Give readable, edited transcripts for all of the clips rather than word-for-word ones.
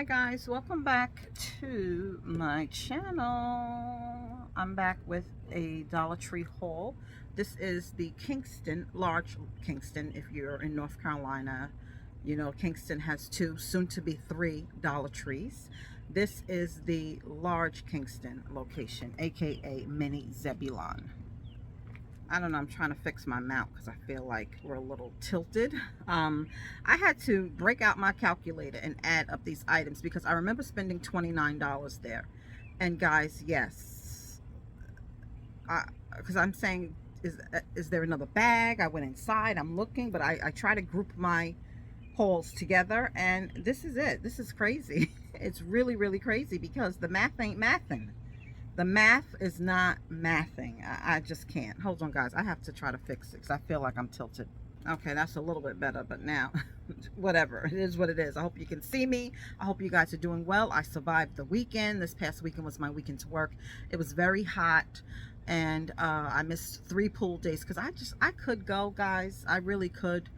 Hi guys, welcome back to my channel. I'm back with a Dollar Tree haul. This is the Kinston, large Kinston. If you're in North Carolina, you know Kinston has two, soon to be three Dollar Trees. This is the large Kinston location, aka Mini Zebulon. I don't know, I'm trying to fix my mount because I feel like we're a little tilted. I had to break out my calculator and add up these items because I remember spending $29 there. And guys, yes, because I'm saying, is there another bag? I went inside, I'm looking, but I try to group my hauls together, and this is it. This is crazy. It's really, really crazy because the math ain't mathing. The math is not mathing. I just can't. Hold on, guys. I have to try to fix it because I feel like I'm tilted. Okay, that's a little bit better, but now, whatever. It is what it is. I hope you can see me. I hope you guys are doing well. I survived the weekend. This past weekend was my weekend to work. It was very hot, and I missed 3 pool days because I could go, guys. I really could,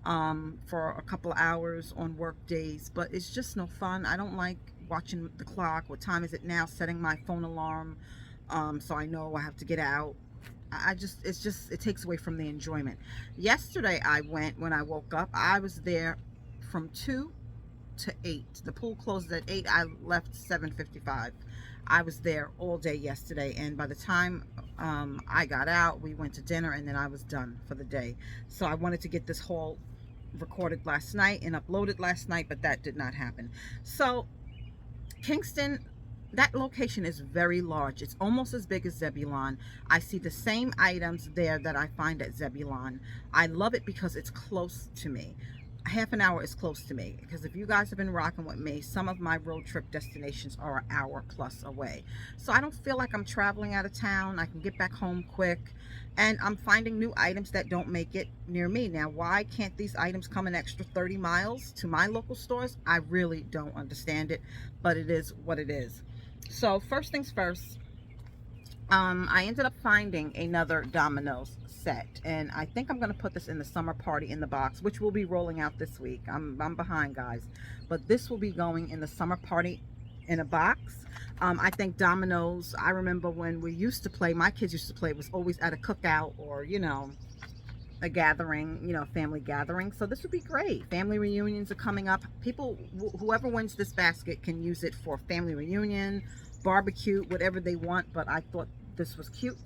for a couple of hours on work days, but it's just no fun. I don't like watching the clock. What time is it now? Setting my phone alarm, so I know I have to get out. It takes away from the enjoyment. Yesterday I went, when I woke up, I was there from 2 to 8. The pool closed at 8. I left 7:55. I was there all day yesterday, and by the time I got out, we went to dinner, and then I was done for the day. So I wanted to get this haul recorded last night and uploaded last night, but that did not happen. So Kinston, that location is very large. It's almost as big as Zebulon. I see the same items there that I find at Zebulon. I love it because it's close to me. Half an hour is close to me, because if you guys have been rocking with me, some of my road trip destinations are an hour plus away. So I don't feel like I'm traveling out of town. I can get back home quick, and I'm finding new items that don't make it near me. Now, why can't these items come an extra 30 miles to my local stores? I really don't understand it, but it is what it is. So first things first, I ended up finding another Domino's set, and I think I'm going to put this in the summer party in the box, which will be rolling out this week. I'm behind, guys, but this will be going in the summer party in a box. I think Domino's, I remember when we used to play, my kids used to play, it was always at a cookout or, you know, a gathering, you know, family gathering. So this would be great. Family reunions are coming up. People, whoever wins this basket can use it for family reunion, barbecue, whatever they want. But I thought this was cute,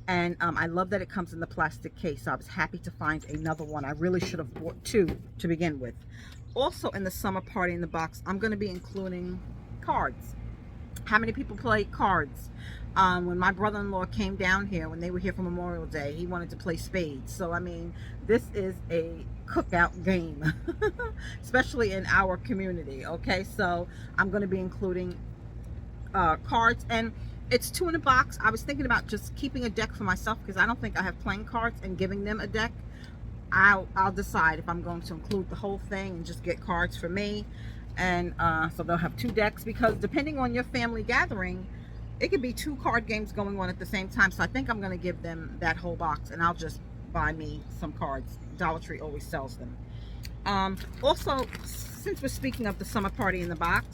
and I love that it comes in the plastic case. So I was happy to find another one. I really should have bought 2 to begin with. Also in the summer party in the box, I'm going to be including cards. How many people play cards? When my brother-in-law came down here, when they were here for Memorial Day, he wanted to play Spades. So I mean, this is a cookout game, especially in our community. Okay, so I'm going to be including cards, and it's 2 in a box. I was thinking about just keeping a deck for myself because I don't think I have playing cards, and giving them a deck. I'll decide if I'm going to include the whole thing and just get cards for me. And so they'll have 2 decks, because depending on your family gathering, it could be 2 card games going on at the same time. So I think I'm going to give them that whole box, and I'll just buy me some cards. Dollar Tree always sells them. Also, since we're speaking of the summer party in the box,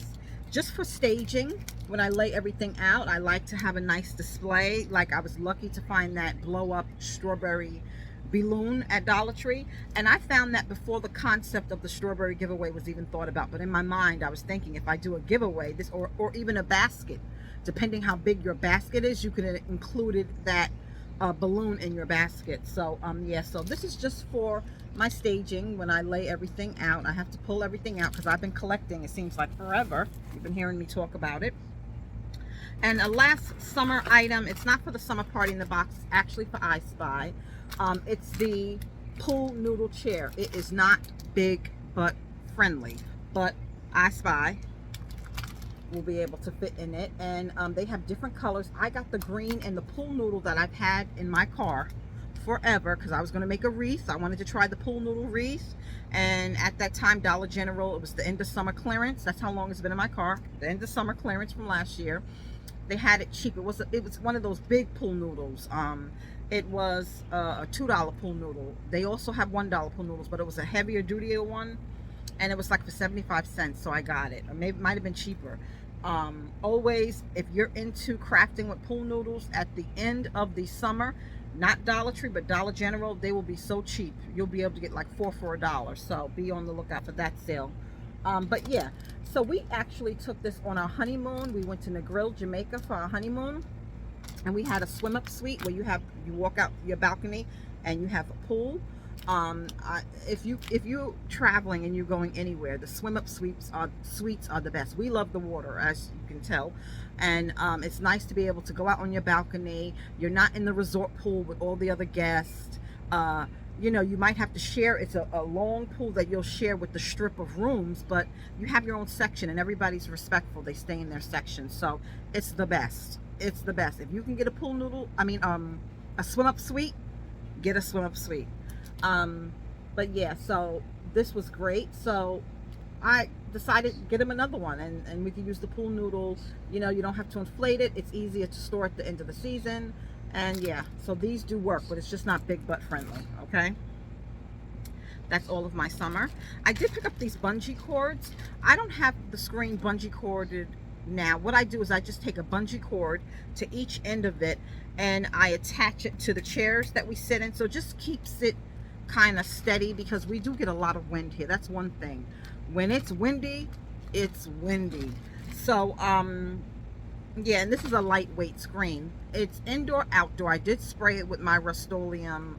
just for staging, when I lay everything out, I like to have a nice display. Like, I was lucky to find that blow up strawberry balloon at Dollar Tree, and I found that before the concept of the strawberry giveaway was even thought about. But in my mind, I was thinking, if I do a giveaway, this, or even a basket, depending how big your basket is, you could have included that balloon in your basket. So yeah, so this is just for my staging. When I lay everything out, I have to pull everything out because I've been collecting, it seems like forever. You've been hearing me talk about it. And a last summer item, it's not for the summer party in the box, it's actually for I Spy. It's the pool noodle chair. It is not big but friendly, but I Spy will be able to fit in it. And they have different colors. I got the green and the pool noodle that I've had in my car forever because I was going to make a wreath. I wanted to try the pool noodle wreath, and at that time, Dollar General, it was the end of summer clearance. That's how long it's been in my car. The end of summer clearance from last year. They had it cheap. It was one of those big pool noodles. It was a $2 pool noodle. They also have $1 pool noodles, but it was a heavier, dutier one. and it was like for 75 cents, so I got it. Or maybe it might have been cheaper. Always, if you're into crafting with pool noodles at the end of the summer, not Dollar Tree but Dollar General, they will be so cheap. You'll be able to get like 4 for $1, so be on the lookout for that sale. But yeah, so we actually took this on our honeymoon. We went to Negril, Jamaica for our honeymoon, and we had a swim up suite where you walk out your balcony and you have a pool. If you traveling and you're going anywhere, the swim up suites are the best. We love the water, as you can tell, and it's nice to be able to go out on your balcony. You're not in the resort pool with all the other guests. You know, you might have to share. It's a long pool that you'll share with the strip of rooms, but you have your own section and everybody's respectful. They stay in their section, so it's the best. It's the best. If you can get a pool noodle, a swim up suite, get a swim up suite. But yeah, so this was great. So I decided to get him another one, and we can use the pool noodles. You know, you don't have to inflate it. It's easier to store at the end of the season. And yeah, so these do work, but it's just not big butt friendly. Okay, that's all of my summer. I did pick up these bungee cords. I don't have the screen bungee corded now. What I do is I just take a bungee cord to each end of it and I attach it to the chairs that we sit in, so it just keeps it kind of steady, because we do get a lot of wind here. That's one thing. When it's windy, it's windy. So yeah, and this is a lightweight screen. It's indoor, outdoor. I did spray it with my Rust-Oleum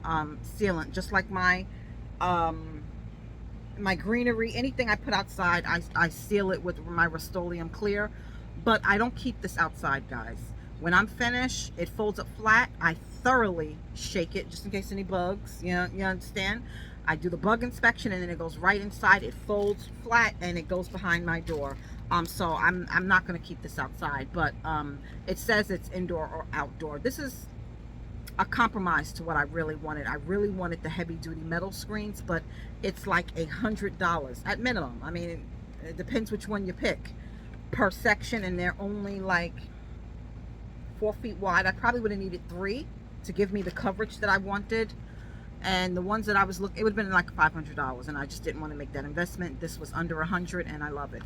sealant, just like my my greenery. Anything I put outside, I seal it with my Rust-Oleum clear. But I don't keep this outside, guys. When I'm finished, it folds up flat. I thoroughly shake it just in case any bugs, you understand? I do the bug inspection, and then it goes right inside. It folds flat and it goes behind my door. So I'm not going to keep this outside, but it says it's indoor or outdoor. This is a compromise to what I really wanted. I really wanted the heavy duty metal screens, but it's like $100 at minimum. I mean, it depends which one you pick per section, and they're only like 4 feet wide. I probably would have needed 3 to give me the coverage that I wanted. And the ones that I was looking, it would have been like $500, and I just didn't want to make that investment. This was under 100, and I love it.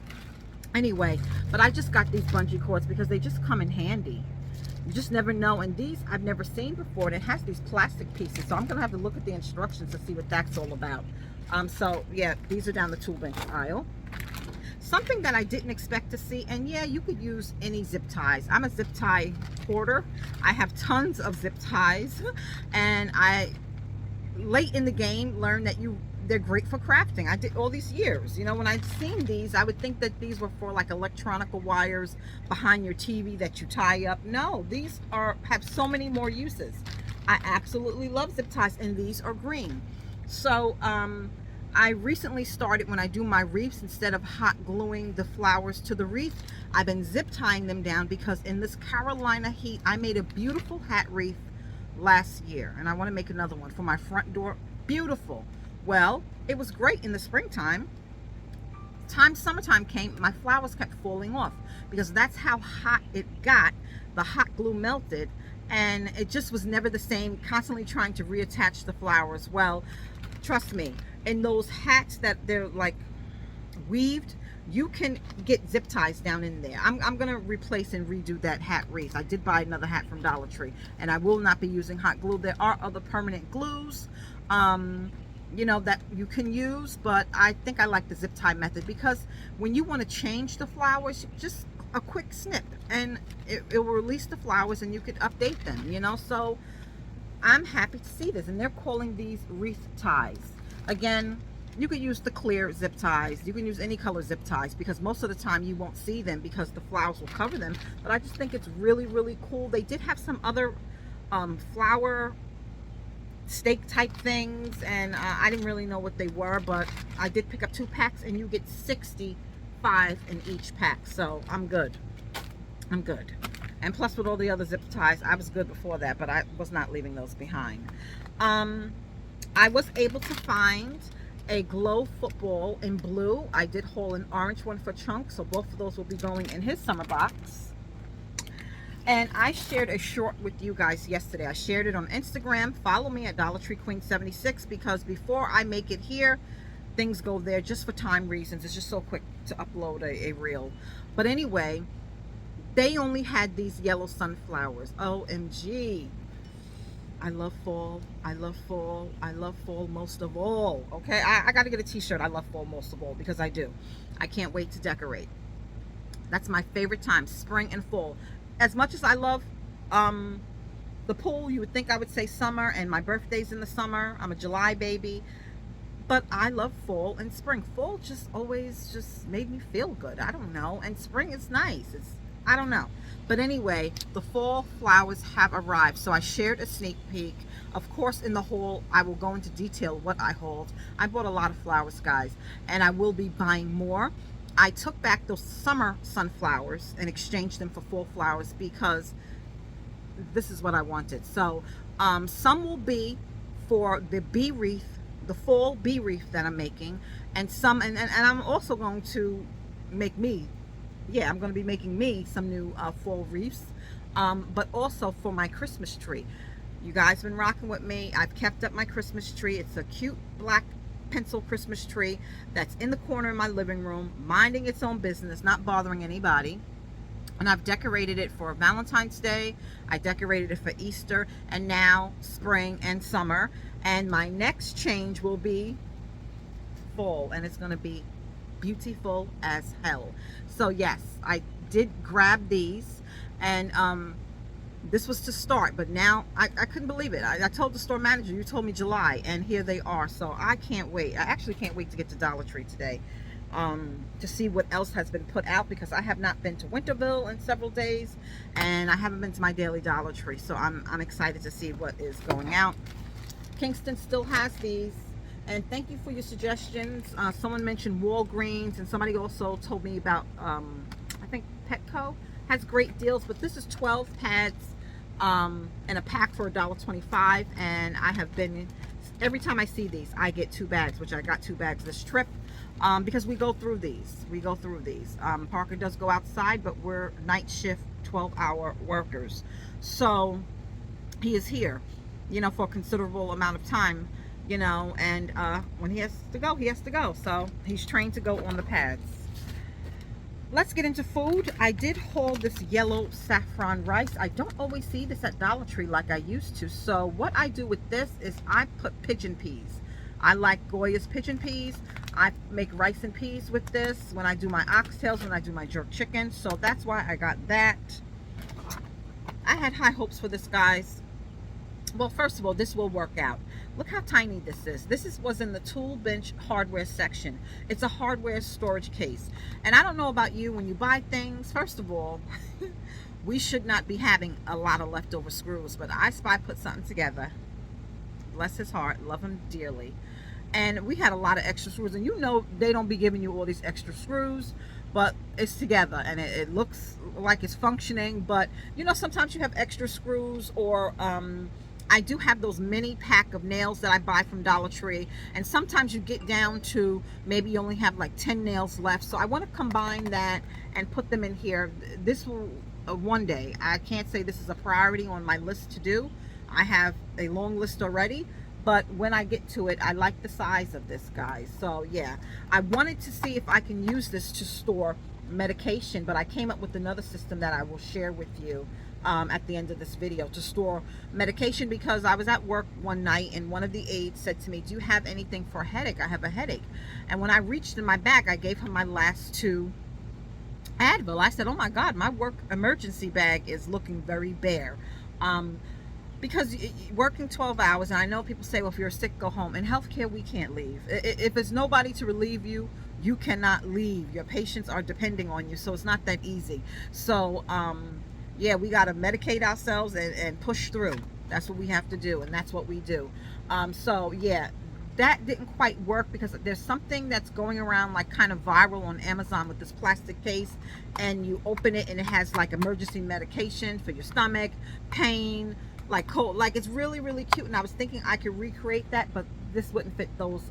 Anyway, but I just got these bungee cords because they just come in handy. You just never know. And these I've never seen before, and it has these plastic pieces, so I'm gonna have to look at the instructions to see what that's all about. So yeah, these are down the tool bench aisle. Something that I didn't expect to see, and yeah, you could use any zip ties. I'm a zip tie hoarder. I have tons of zip ties, and I late in the game learned that they're great for crafting. I did all these years, you know, when I'd seen these, I would think that these were for like electronical wires behind your TV that you tie up. No, these have so many more uses. I absolutely love zip ties, and these are green. So I recently started, when I do my wreaths, instead of hot gluing the flowers to the wreath, I've been zip tying them down, because in this Carolina heat, I made a beautiful hat wreath last year, and I want to make another one for my front door. Beautiful. Well, it was great in the springtime. Summertime came, my flowers kept falling off, because that's how hot it got. The hot glue melted, and it just was never the same, constantly trying to reattach the flowers. Well, trust me, in those hats that they're like weaved, you can get zip ties down in there. I'm gonna replace and redo that hat wreath. I did buy another hat from Dollar Tree, and I will not be using hot glue. There are other permanent glues you know, that you can use, but I think I like the zip tie method, because when you want to change the flowers, just a quick snip and it will release the flowers, and you could update them, you know. So I'm happy to see this, and they're calling these wreath ties. Again, you could use the clear zip ties. You can use any color zip ties, because most of the time you won't see them because the flowers will cover them. But I just think it's really, really cool. They did have some other flower stake type things, and I didn't really know what they were, but I did pick up 2 packs, and you get 65 in each pack. So I'm good. I'm good. And plus, with all the other zip ties, I was good before that, but I was not leaving those behind. I was able to find a glow football in blue. I did haul an orange one for Chunk, so both of those will be going in his summer box. And I shared a short with you guys yesterday. I shared it on Instagram. Follow me at Dollar Tree Queen 76, because before I make it here, things go there just for time reasons. It's just so quick to upload a reel. But anyway, they only had these yellow sunflowers. OMG. I love fall. I love fall. I love fall most of all. Okay, I got to get a t-shirt. I love fall most of all, because I do. I can't wait to decorate. That's my favorite time, spring and fall. As much as I love the pool, you would think I would say summer, and my birthday's in the summer. I'm a July baby. But I love fall and spring. Fall just always just made me feel good. I don't know. And spring is nice. I don't know. But anyway, the fall flowers have arrived. So I shared a sneak peek. Of course, in the haul, I will go into detail what I hauled. I bought a lot of flowers, guys, and I will be buying more. I took back those summer sunflowers and exchanged them for fall flowers because this is what I wanted. So some will be for the bee wreath, the fall bee wreath that I'm making, and some, and I'm also going to make me, yeah, I'm going to be making me some new fall wreaths, but also for my Christmas tree. You guys been rocking with me. I've kept up my Christmas tree. It's a cute black pencil Christmas tree that's in the corner of my living room, minding its own business, not bothering anybody. And I've decorated it for Valentine's Day. I decorated it for Easter, and now spring and summer. And my next change will be fall, and it's going to be beautiful as hell. So yes, I did grab these, and this was to start, but now I couldn't believe it. I told the store manager, you told me July, and here they are. So I can't wait. I actually can't wait to get to Dollar Tree today, to see what else has been put out, because I have not been to Winterville in several days, and I haven't been to my daily Dollar Tree. So I'm excited to see what is going out. Kinston still has these, and thank you for your suggestions. Someone mentioned Walgreens, and somebody also told me about I think Petco has great deals, but this is 12 pads in a pack for $1.25, and I have been, every time I see these I get 2 bags, which I got 2 bags this trip, because we go through these. Parker does go outside, but we're night shift 12-hour workers, so he is here, you know, for a considerable amount of time, you know, and when he has to go, he has to go. So he's trained to go on the pads. Let's get into food. I did haul this yellow saffron rice. I don't always see this at Dollar Tree like I used to. So what I do with this is I put pigeon peas. I like Goya's pigeon peas. I make rice and peas with this when I do my oxtails, when I do my jerk chicken. So that's why I got that. I had high hopes for this, guys. Well, first of all, this will work out. Look how tiny this is. Was in the tool bench hardware section. It's a hardware storage case. And I don't know about you, when you buy things, first of all, we should not be having a lot of leftover screws, but I Spy put something together. Bless his heart, love him dearly. And we had a lot of extra screws, and you know they don't be giving you all these extra screws, but it's together, and it looks like it's functioning. But you know, sometimes you have extra screws, or I do have those mini pack of nails that I buy from Dollar Tree, and sometimes you get down to maybe you only have like 10 nails left. So I want to combine that and put them in here. This will one day. I can't say this is a priority on my list to do. I have a long list already, but when I get to it, I like the size of this, guys. So yeah, I wanted to see if I can use this to store medication, but I came up with another system that I will share with you at the end of this video, to store medication, because I was at work one night and one of the aides said to me, do you have anything for a headache? I have a headache. And when I reached in my bag, I gave him my last 2 Advil. I said, oh my God, my work emergency bag is looking very bare. Because working 12 hours, and I know people say, well, if you're sick, go home. In healthcare, we can't leave. If there's nobody to relieve you, you cannot leave. Your patients are depending on you, so it's not that easy. So yeah, we got to medicate ourselves and push through. That's what we have to do, and that's what we do. So yeah, that didn't quite work, because there's something that's going around like kind of viral on Amazon with this plastic case, and you open it and it has like emergency medication for your stomach, pain, like cold, like it's really, really cute. And I was thinking I could recreate that, but this wouldn't fit those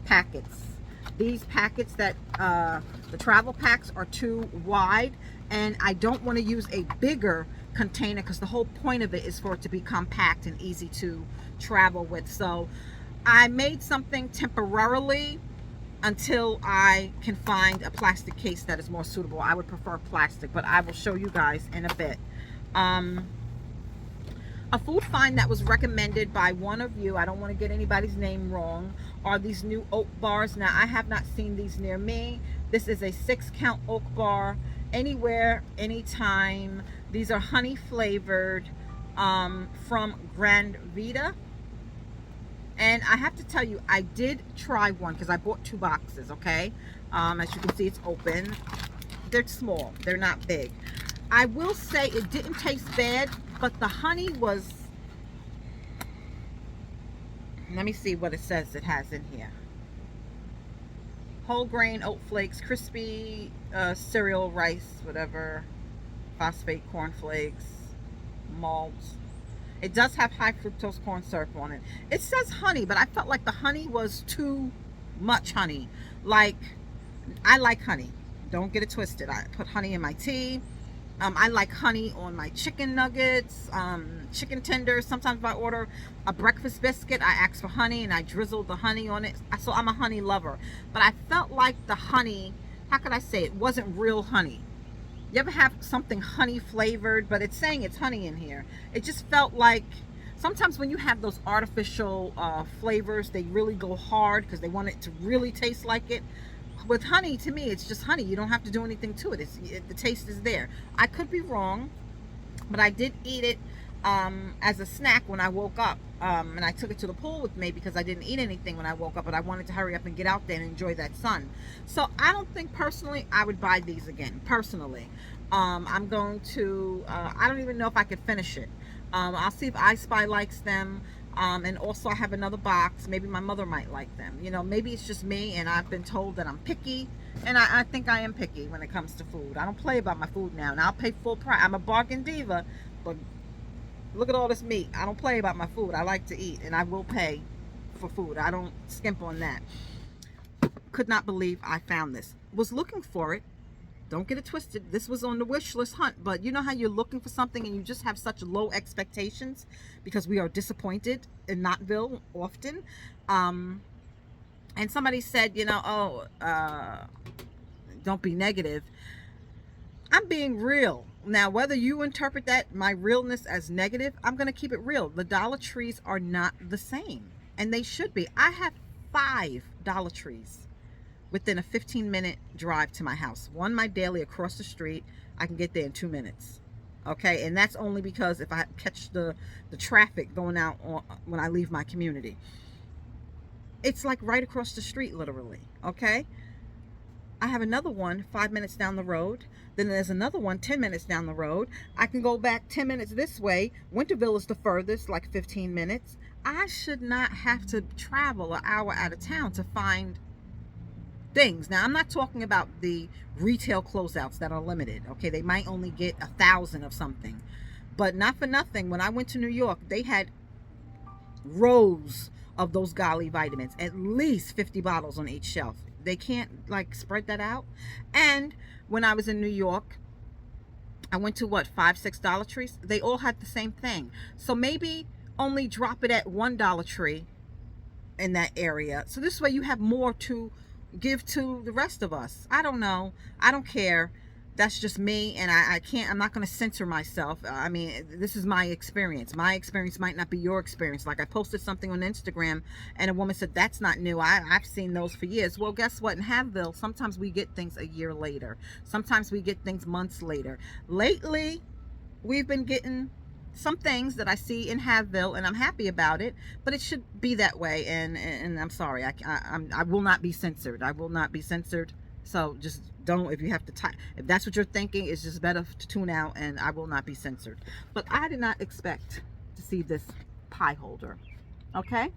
packets. These packets that the travel packs are too wide, and I don't want to use a bigger container, because the whole point of it is for it to be compact and easy to travel with. So I made something temporarily until I can find a plastic case that is more suitable. I would prefer plastic, but I will show you guys in a bit. A food find that was recommended by one of you, I don't want to get anybody's name wrong, are these new oat bars. Now, I have not seen these near me. This is a 6-count oat bar, anywhere, anytime. These are honey flavored, from Grand Vita. And I have to tell you, I did try one because I bought 2 boxes, okay? As you can see, it's open. They're small, they're not big. I will say it didn't taste bad, but the honey was, let me see what it says it has in here. Whole grain oat flakes, crispy cereal rice, whatever, phosphate corn flakes, malt. It does have high fructose corn syrup on it. It says honey, but I felt like the honey was too much honey. Like, I like honey. Don't get it twisted. I put honey in my tea. I like honey on my chicken nuggets, chicken tenders. Sometimes if I order a breakfast biscuit, I ask for honey and I drizzle the honey on it. So I'm a honey lover. But I felt like the honey, how could I say it, wasn't real honey. You ever have something honey flavored, but it's saying it's honey in here? It just felt like, sometimes when you have those artificial flavors, they really go hard because they want it to really taste like it. With honey, to me, it's just honey. You don't have to do anything to it. The taste is there. I could be wrong, but I did eat it as a snack when I woke up. And I took it to the pool with me because I didn't eat anything when I woke up, but I wanted to hurry up and get out there and enjoy that sun. So I don't think personally I would buy these again, personally. I'm going to, I don't even know if I could finish it. I'll see if I Spy likes them. And also I have another box. Maybe my mother might like them. You know, maybe it's just me and I've been told that I'm picky. And I think I am picky when it comes to food. I don't play about my food now. And I'll pay full price. I'm a bargain diva. But look at all this meat. I don't play about my food. I like to eat. And I will pay for food. I don't skimp on that. Could not believe I found this. Was looking for it. Don't get it twisted. This was on the wish list hunt, but you know how you're looking for something and you just have such low expectations because we are disappointed in Knoxville often. And somebody said, you know, don't be negative. I'm being real. Now, whether you interpret that, my realness, as negative, I'm going to keep it real. The Dollar Trees are not the same, and they should be. I have 5 Dollar Trees within a 15-minute drive to my house. One, my daily across the street. I can get there in 2 minutes. Okay, and that's only because if I catch the traffic going out when I leave my community. It's like right across the street, literally. Okay, I have another one 5 minutes down the road. Then there's another one 10 minutes down the road. I can go back 10 minutes this way. Winterville is the furthest, like 15 minutes. I should not have to travel an hour out of town to find things. Now, I'm not talking about the retail closeouts that are limited. Okay, they might only get 1,000 of something, but not for nothing. When I went to New York, they had rows of those Kaale vitamins, at least 50 bottles on each shelf. They can't like spread that out. And when I was in New York, I went to what, 5-6 Dollar Trees. They all had the same thing. So maybe only drop it at one Dollar Tree in that area, so this way you have more to give to the rest of us. I don't know. I don't care. That's just me, and I'm not going to censor myself. I mean, this is my experience. My experience might not be your experience. Like, I posted something on Instagram, and a woman said, that's not new. I've seen those for years. Well, guess what? In Havville, sometimes we get things a year later. Sometimes we get things months later. Lately, we've been getting some things that I see in Havville, and I'm happy about it, but it should be that way. And I'm sorry, I will not be censored. I will not be censored. So just don't, if you have to type, if that's what you're thinking, it's just better to tune out, and I will not be censored. But I did not expect to see this pie holder. Okay,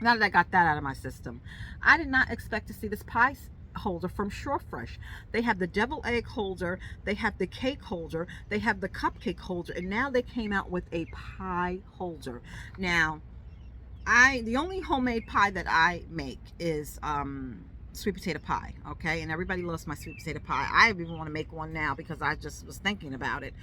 now that I got that out of my system, I did not expect to see this pie holder from Shorefresh. They have the devil egg holder, they have the cake holder, they have the cupcake holder, and now they came out with a pie holder. Now, the only homemade pie that I make is sweet potato pie, okay? And everybody loves my sweet potato pie. I even want to make one now because I just was thinking about it.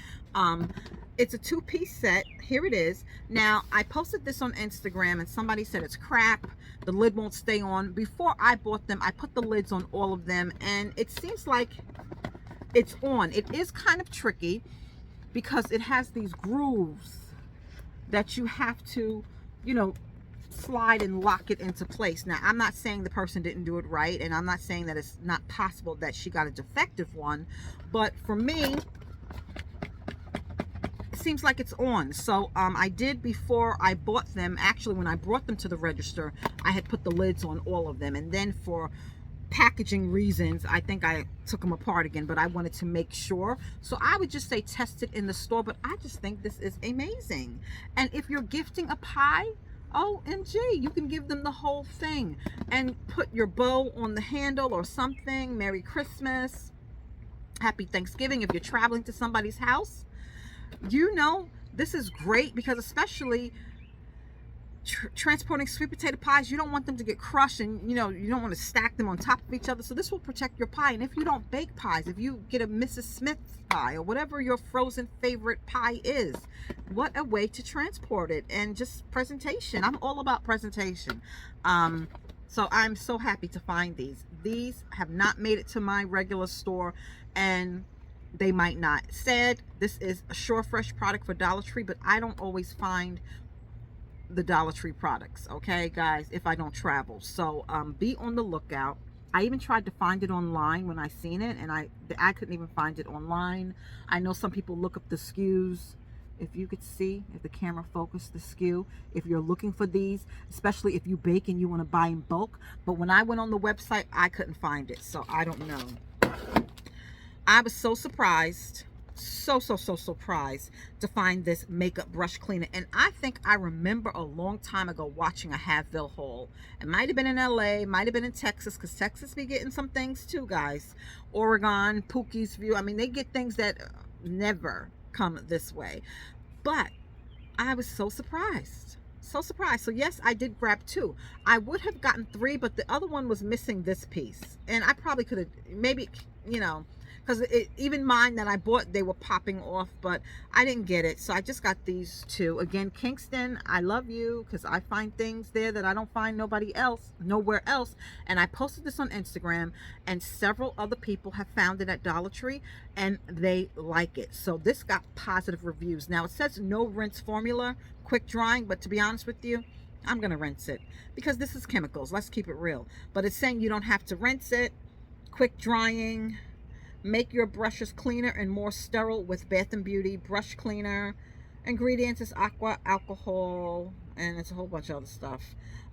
It's a 2-piece set. Here it is. Now, I posted this on Instagram and somebody said it's crap. The lid won't stay on. Before I bought them, I put the lids on all of them, and it seems like it's on. It is kind of tricky because it has these grooves that you have to, you know, slide and lock it into place. Now, I'm not saying the person didn't do it right, and I'm not saying that it's not possible that she got a defective one, but for me, it seems like it's on. So I did, before I bought them, actually when I brought them to the register, I had put the lids on all of them, and then for packaging reasons, I think I took them apart again, but I wanted to make sure. So I would just say test it in the store, but I just think this is amazing. And if you're gifting a pie, OMG, you can give them the whole thing and put your bow on the handle or something. Merry Christmas, Happy Thanksgiving if you're traveling to somebody's house. You know, this is great because especially transporting sweet potato pies, you don't want them to get crushed, and you know, you don't want to stack them on top of each other. So this will protect your pie. And if you don't bake pies, if you get a Mrs. Smith pie or whatever your frozen favorite pie is, what a way to transport it. And just presentation. I'm all about presentation. So I'm so happy to find these. These have not made it to my regular store, and they might not. Said this is a Sure Fresh product for Dollar Tree, but I don't always find the Dollar Tree products, okay guys, if I don't travel. So be on the lookout. I even tried to find it online when I seen it, and I couldn't even find it online. I know some people look up the SKUs. If you could see, if the camera focused, the SKU, if you're looking for these, especially if you bake and you want to buy in bulk. But when I went on the website, I couldn't find it, so I don't know. I was so surprised, so surprised to find this makeup brush cleaner. And I think I remember a long time ago watching a Haveville haul. It might have been in LA, might have been in Texas, because Texas be getting some things too, guys. Oregon, Pookie's View, I mean, they get things that never come this way. But I was so surprised, so surprised. So yes, I did grab 2. I would have gotten 3, but the other one was missing this piece, and I probably could have, maybe, you know, because even mine that I bought, they were popping off, but I didn't get it. So I just got these 2. Again, Kinston, I love you, because I find things there that I don't find nowhere else. And I posted this on Instagram, and several other people have found it at Dollar Tree, and they like it. So this got positive reviews. Now it says no rinse formula, quick drying, but to be honest with you, I'm gonna rinse it because this is chemicals. Let's keep it real. But it's saying you don't have to rinse it. Quick drying. Make your brushes cleaner and more sterile with Bath & Beauty brush cleaner. Ingredients is aqua, alcohol, and it's a whole bunch of other stuff.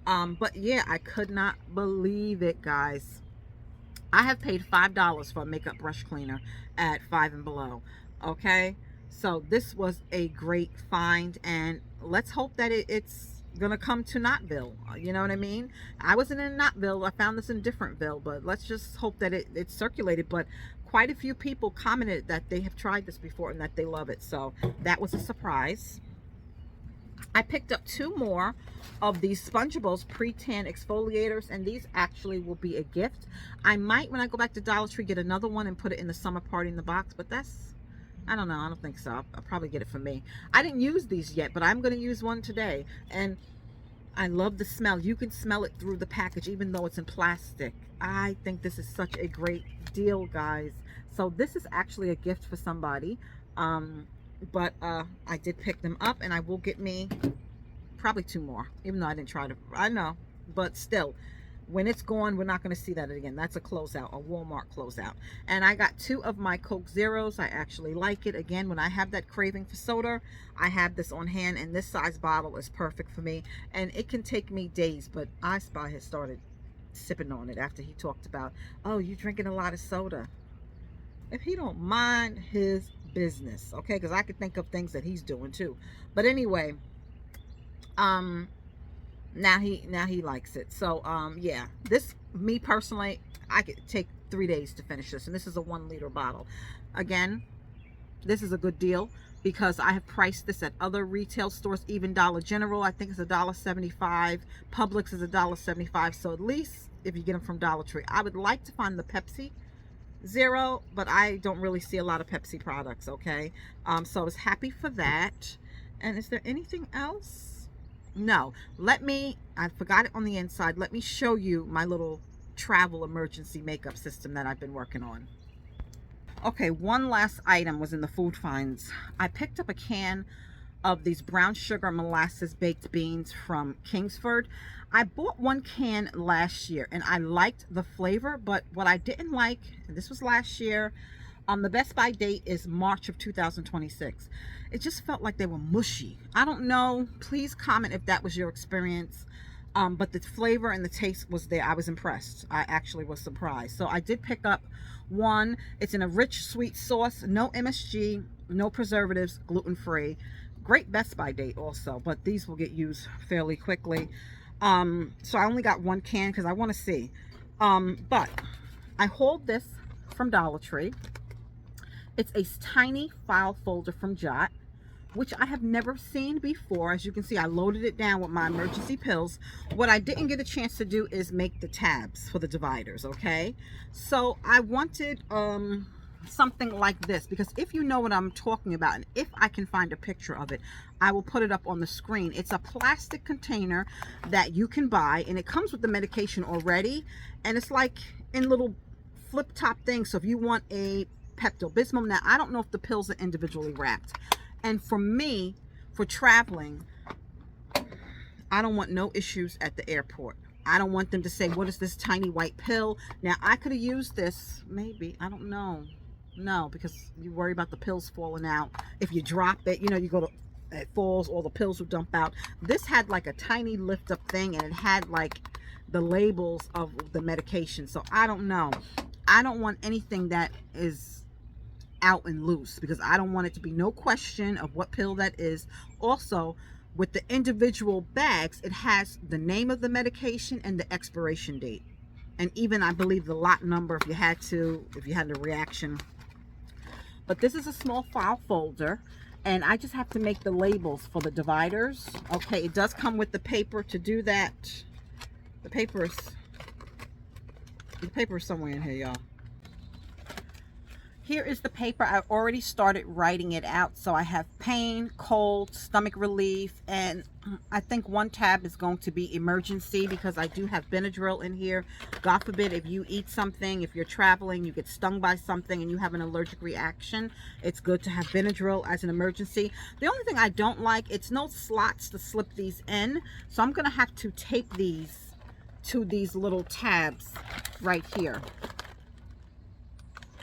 But yeah, I could not believe it, guys. I have paid $5 for a makeup brush cleaner at Five and Below. Okay, so this was a great find, and let's hope that it's gonna come to Knoxville. You know what I mean? I wasn't in Knoxville. I found this in Differentville, but let's just hope that it's circulated. But quite a few people commented that they have tried this before and that they love it, so that was a surprise. I picked up 2 more of these Spongeables PreTan Exfoliators, and these actually will be a gift. I might, when I go back to Dollar Tree, get another one and put it in the summer party in the box, but that's, I don't know, I don't think so. I'll probably get it for me. I didn't use these yet, but I'm going to use one today, and I love the smell. You can smell it through the package, even though it's in plastic. I think this is such a great deal, guys. So this is actually a gift for somebody. But I did pick them up, and I will get me probably 2 more, even though I didn't try to. I know, but still, when it's gone, we're not going to see that again. That's a closeout, a Walmart closeout. And I got 2 of my Coke Zeros. I actually like it. Again, when I have that craving for soda, I have this on hand, and this size bottle is perfect for me. And it can take me days, but I Spy has started sipping on it after he talked about, oh, you drinking a lot of soda. If he don't mind his business, okay, because I could think of things that he's doing too. But anyway, now he likes it. So yeah, this, me personally, I could take 3 days to finish this, and this is a 1 liter bottle. Again, this is a good deal because I have priced this at other retail stores. Even Dollar General, I think, is $1.75. Publix is $1.75. So at least if you get them from Dollar Tree. I would like to find the Pepsi Zero, but I don't really see a lot of Pepsi products, okay? So I was happy for that. And is there anything else? No. I forgot it on the inside. Let me show you my little travel emergency makeup system that I've been working on. Okay, one last item was in the food finds. I picked up a can of these brown sugar molasses baked beans from Kingsford. I bought one can last year and I liked the flavor, but what I didn't like, and this was last year, the best by date is March of 2026. It just felt like they were mushy. I don't know. Please comment if that was your experience. But the flavor and the taste was there. I was impressed. I actually was surprised. So I did pick up one. It's in a rich sweet sauce, no MSG, no preservatives, gluten-free. Great best by date also, but these will get used fairly quickly. So I only got one can because I want to see. But I hauled this from Dollar Tree. It's a tiny file folder from Jot, which I have never seen before. As you can see, I loaded it down with my emergency pills. What I didn't get a chance to do is make the tabs for the dividers, okay? So I wanted something like this, because if you know what I'm talking about, and if I can find a picture of it, I will put it up on the screen. It's a plastic container that you can buy, and it comes with the medication already, and it's like in little flip top things. So if you want a Pepto-Bismol, now I don't know if the pills are individually wrapped, and for me, for traveling, I don't want no issues at the airport. I don't want them to say, what is this tiny white pill? Now I could have used this, maybe, I don't know. No, because you worry about the pills falling out. If you drop it, you know, you go to, it falls, all the pills will dump out. This had like a tiny lift up thing, and it had like the labels of the medication. So I don't know. I don't want anything that is out and loose, because I don't want it to be no question of what pill that is. Also, with the individual bags, it has the name of the medication and the expiration date, and even I believe the lot number if you had a reaction. But this is a small file folder, and I just have to make the labels for the dividers. Okay, it does come with the paper to do that. The paper is somewhere in here, y'all. Here is the paper. I already started writing it out. So I have pain, cold, stomach relief, and I think one tab is going to be emergency, because I do have Benadryl in here. God forbid if you eat something, if you're traveling, you get stung by something and you have an allergic reaction, it's good to have Benadryl as an emergency. The only thing I don't like, it's no slots to slip these in. So I'm going to have to tape these to these little tabs right here.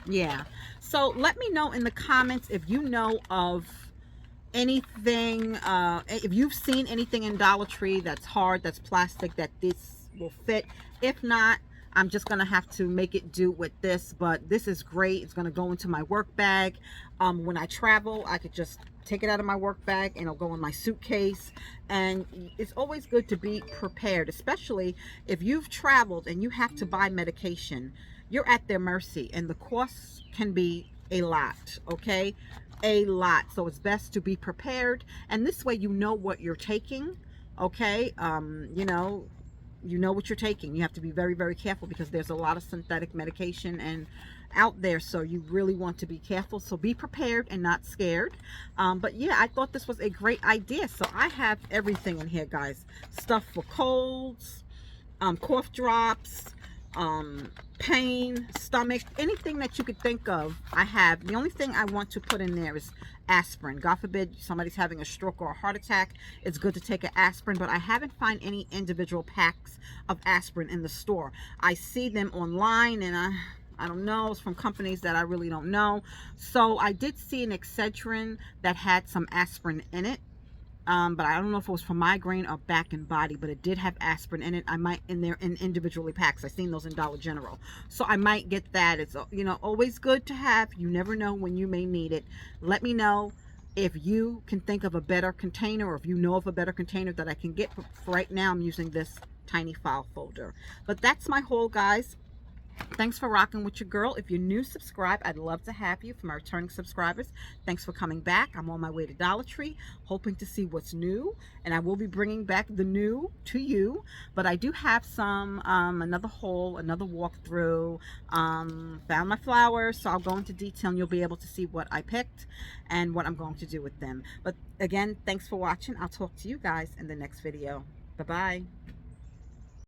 Yeah. So let me know in the comments if you know of anything, if you've seen anything in Dollar Tree that's hard, that's plastic, that this will fit. If not, I'm just going to have to make it do with this, but this is great. It's going to go into my work bag. When I travel, I could just take it out of my work bag and it'll go in my suitcase. And it's always good to be prepared, especially if you've traveled and you have to buy medication. You're at their mercy, and the costs can be a lot, okay? A lot. So it's best to be prepared, and this way you know what you're taking, okay? You know what you're taking. You have to be very, very careful, because there's a lot of synthetic medication and out there, so you really want to be careful. So be prepared and not scared. But yeah, I thought this was a great idea. So I have everything in here, guys. Stuff for colds, cough drops, pain, stomach, anything that you could think of, I have. The only thing I want to put in there is aspirin. God forbid somebody's having a stroke or a heart attack, it's good to take an aspirin, but I haven't found any individual packs of aspirin in the store. I see them online, and I don't know, it's from companies that I really don't know. So I did see an Excedrin that had some aspirin in it. But I don't know if it was for migraine or back and body, but it did have aspirin in it. I might, in there in individually packs. I've seen those in Dollar General. So I might get that. It's, you know, always good to have. You never know when you may need it. Let me know if you can think of a better container, or if you know of a better container that I can get. For right now, I'm using this tiny file folder. But that's my haul, guys. Thanks for rocking with your girl. If you're new, subscribe. I'd love to have you. For my returning subscribers, thanks for coming back. I'm on my way to Dollar Tree, hoping to see what's new, and I will be bringing back the new to you. But I do have some another haul, another walkthrough. Found my flowers, so I'll go into detail, and you'll be able to see what I picked and what I'm going to do with them. But again, thanks for watching. I'll talk to you guys in the next video. Bye bye.